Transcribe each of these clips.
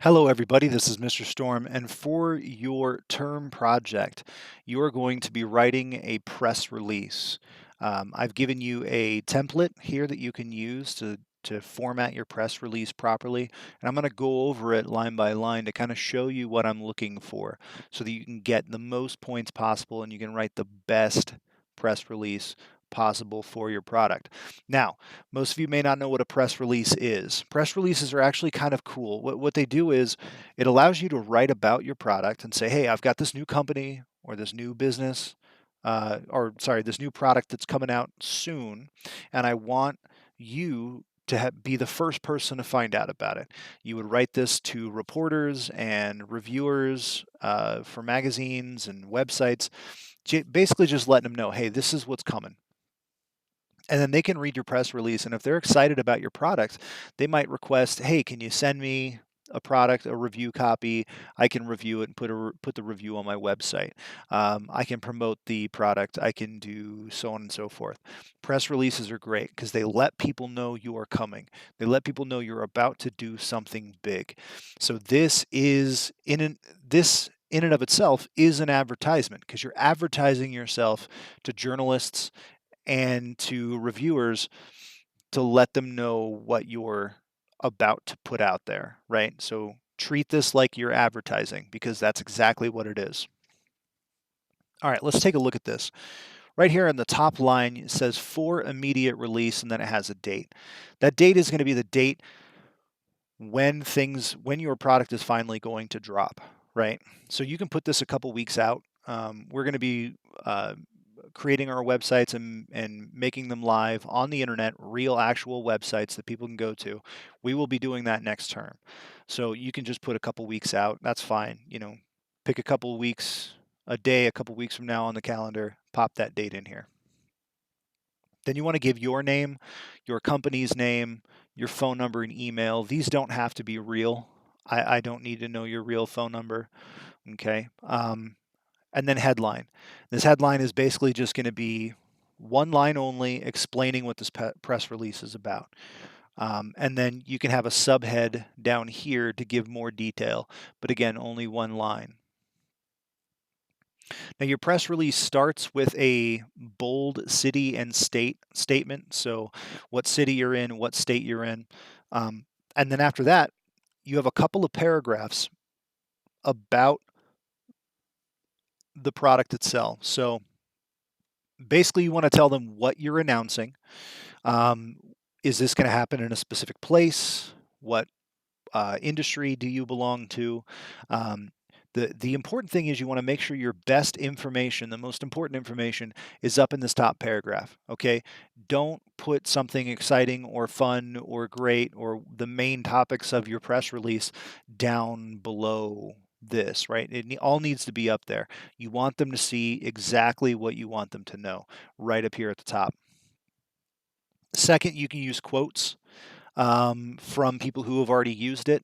Hello, everybody. This is Mr. Storm, and for your term project, you are going to be writing a press release. I've given you a template here that you can use to format your press release properly, and I'm going to go over it line by line to kind of show you what I'm looking for so that you can get the most points possible and you can write the best press release possible for your product. Now, most of you may not know what a press release is. Press releases are actually kind of cool. What they do is it allows you to write about your product and say, hey, I've got this new company or this new business, this new product that's coming out soon, and I want you to be the first person to find out about it. You would write this to reporters and reviewers for magazines and websites, basically just letting them know, hey, this is what's coming, and then they can read your press release. And if they're excited about your product, they might request, hey, can you send me a product, a review copy? I can review it and put the review on my website. I can promote the product. I can do so on and so forth. Press releases are great because they let people know you are coming. They let people know you're about to do something big. So this in and of itself is an advertisement because you're advertising yourself to journalists and to reviewers to let them know what you're about to put out there, right? So treat this like you're advertising because that's exactly what it is. All right, let's take a look at this. Right here in the top line, it says for immediate release, and then it has a date. That date is going to be the date when your product is finally going to drop, right? So you can put this a couple weeks out. We're going to be creating our websites and making them live on the internet, real actual websites that people can go to. We will be doing that next term. So you can just put a couple weeks out. That's fine. Pick a couple weeks, a day, a couple weeks from now on the calendar, pop that date in here. Then you want to give your name, your company's name, your phone number and email. These don't have to be real. I don't need to know your real phone number. Okay. And then headline. This headline is basically just going to be one line only explaining what this press release is about. And then you can have a subhead down here to give more detail, but again, only one line. Now, your press release starts with a bold city and state statement. So, what city you're in, what state you're in. And then after that, you have a couple of paragraphs about the product itself. So, basically, you want to tell them what you're announcing. Is this going to happen in a specific place? What industry do you belong to? Um, the important thing is you want to make sure your best information, the most important information, is up in this top paragraph. Okay, don't put something exciting or fun or great or the main topics of your press release down below this, right? It all needs to be up there. You want them to see exactly what you want them to know right up here at the top. Second, you can use quotes from people who have already used it.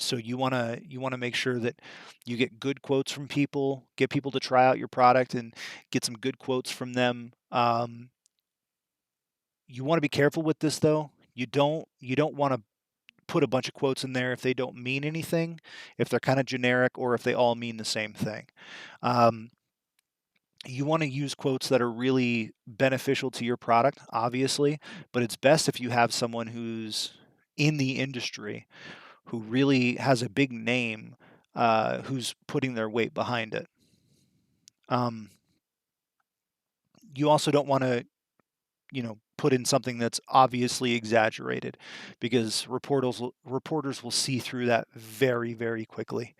So you wanna make sure that you get good quotes from people, get people to try out your product, and get some good quotes from them. You want to be careful with this though. You don't want to put a bunch of quotes in there if they don't mean anything, if they're kind of generic, or if they all mean the same thing. Um, you want to use quotes that are really beneficial to your product, obviously, but it's best if you have someone who's in the industry who really has a big name, who's putting their weight behind it. Um, you also don't want to, put in something that's obviously exaggerated because reporters will see through that very, very quickly.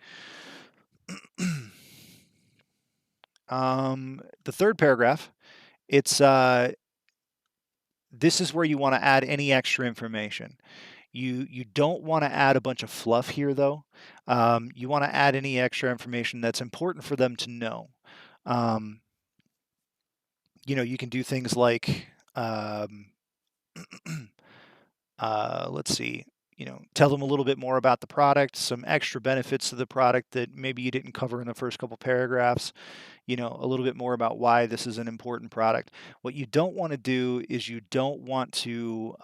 The third paragraph, it's this is where you want to add any extra information. You don't want to add a bunch of fluff here though. You want to add any extra information that's important for them to know. Um, you can do things like, let's see, tell them a little bit more about the product, some extra benefits to the product that maybe you didn't cover in the first couple paragraphs, a little bit more about why this is an important product. What you don't want to do is you don't want to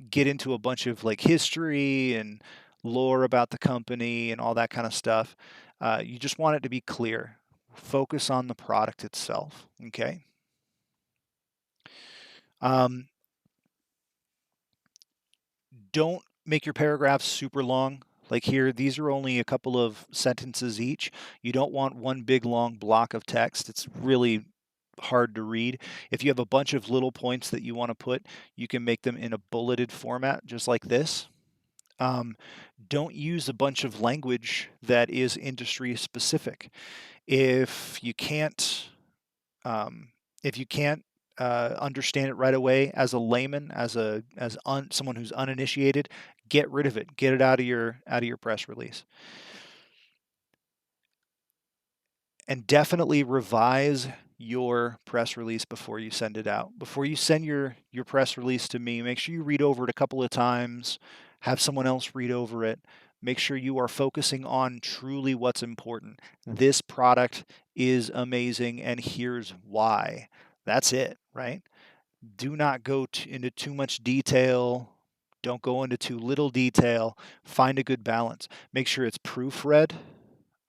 get into a bunch of like history and lore about the company and all that kind of stuff. You just want it to be clear. Focus on the product itself. Okay. Um, don't make your paragraphs super long. Like here, these are only a couple of sentences each. You don't want one big long block of text. It's really hard to read. If you have a bunch of little points that you want to put, you can make them in a bulleted format, just like this. Um, don't use a bunch of language that is industry specific. If you can't, um, if you can't understand it right away as a layman, someone who's uninitiated, get rid of it. Get it out of your press release. And definitely revise your press release before you send it out. Before you send your press release to me, make sure you read over it a couple of times, have someone else read over it. Make sure you are focusing on truly what's important. This product is amazing and here's why. That's it, right? Do not go into too much detail. Don't go into too little detail. Find a good balance. Make sure it's proofread.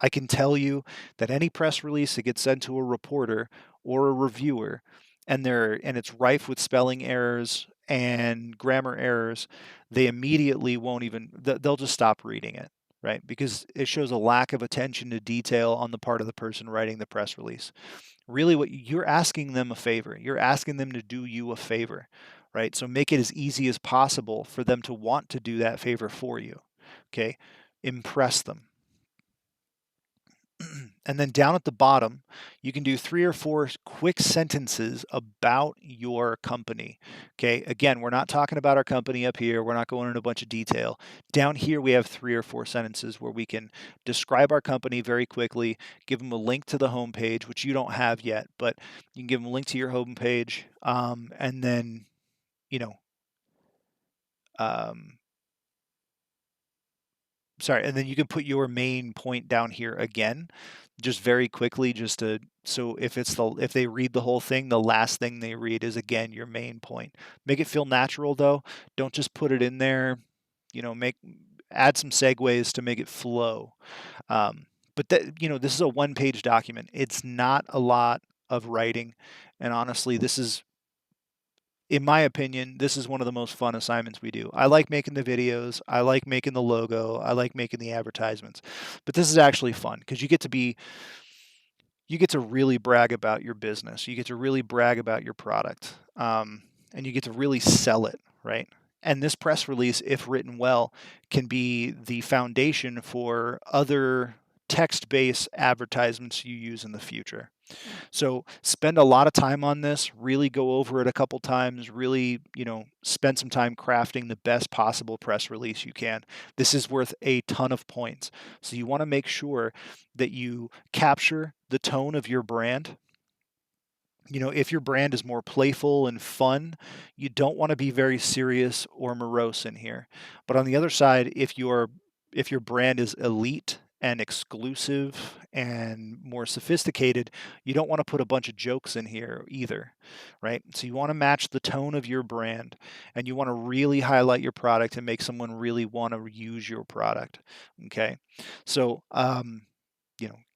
I can tell you that any press release that gets sent to a reporter or a reviewer and it's rife with spelling errors and grammar errors, they immediately won't even they'll just stop reading it, right? Because it shows a lack of attention to detail on the part of the person writing the press release. Really what you're asking them a favor. You're asking them to do you a favor, right? So make it as easy as possible for them to want to do that favor for you. Okay? Impress them. And then down at the bottom, you can do 3 or 4 quick sentences about your company. Okay, again, we're not talking about our company up here. We're not going into a bunch of detail. Down here, we have 3 or 4 sentences where we can describe our company very quickly, give them a link to the homepage, which you don't have yet, but you can give them a link to your homepage, and then, you know, um, sorry, and then you can put your main point down here again, just very quickly, just to so if they read the whole thing, the last thing they read is again your main point. Make it feel natural though. Don't just put it in there. Make add some segues to make it flow. But this is a one-page document. It's not a lot of writing, and honestly, this is in my opinion, this is one of the most fun assignments we do. I like making the videos, I like making the logo, I like making the advertisements. But this is actually fun because you get to really brag about your business. You get to really brag about your product. And you get to really sell it, right? And this press release, if written well, can be the foundation for other text-based advertisements you use in the future. So spend a lot of time on this, really go over it a couple times, really, spend some time crafting the best possible press release you can. This is worth a ton of points. So you want to make sure that you capture the tone of your brand. If your brand is more playful and fun, you don't want to be very serious or morose in here. But on the other side, if your brand is elite and exclusive and more sophisticated, you don't want to put a bunch of jokes in here either, right? So you want to match the tone of your brand and you want to really highlight your product and make someone really want to use your product. Okay. So,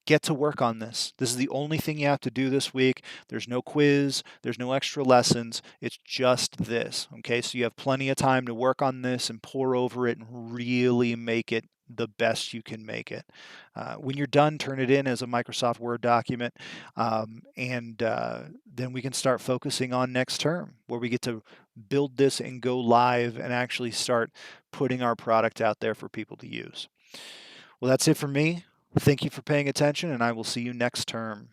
get to work on this. This is the only thing you have to do this week. There's no quiz, there's no extra lessons. It's just this. Okay, so you have plenty of time to work on this and pour over it and really make it the best you can make it. When you're done, turn it in as a Microsoft Word document, and then we can start focusing on next term, where we get to build this and go live and actually start putting our product out there for people to use. Well, that's it for me. Thank you for paying attention, and I will see you next term.